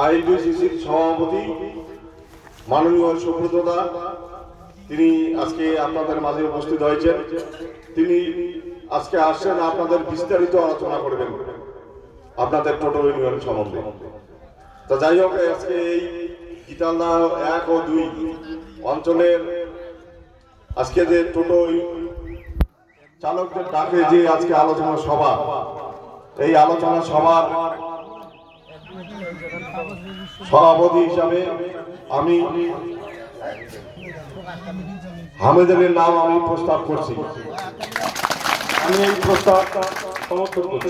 আইনডিসিসির সভাপতি মাননীয় সুব্রত দা, তিনি আজকে আপনাদের মাঝে উপস্থিত হয়েছেন। তিনি আজকে আসছেন আপনাদের বিস্তারিত আলোচনা করবেন আপনাদের টোটো ইউনিয়ন সম্বন্ধে। তো যাই হোক, আজকে এই গীতালদা 1 ও 2 অঞ্চলের আজকে যে টোটো চালকদের ডাকে যে আজকে আলোচনা সভা, এই আলোচনা সভার সভাপতি হিসাবে আমি হামেদের নাম আমি প্রস্তাব করছি। আমি এই প্রস্তাবটা সমর্থন করছি।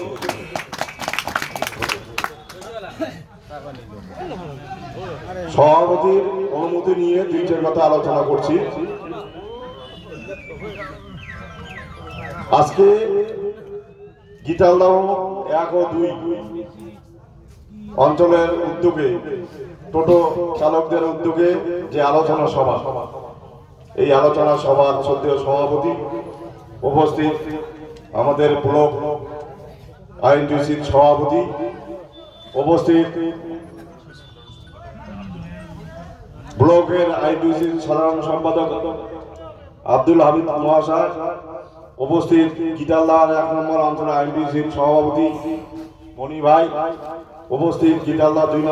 সভাপতির অনুমতি নিয়ে 2-4 কথা আলোচনা করছি। আজকে গীতালদাহ 1 ও 2 অঞ্চলের উদ্যোগে, টোটো চালকদের উদ্যোগে যে আলোচনা সভা, এই আলোচনা সভার শ্রদ্ধেয় সভাপতি উপস্থিত, আমাদের ব্লক আইনডিসির সভাপতি উপস্থিত, ব্লকের আইনডিসির সাধারণ সম্পাদক আব্দুল হামিদ মহাশয় উপস্থিত, গীতালদার 1 নম্বর অঞ্চলের আইনডিসির সভাপতি মণি ভাই উপস্থিত, গীতালদার 2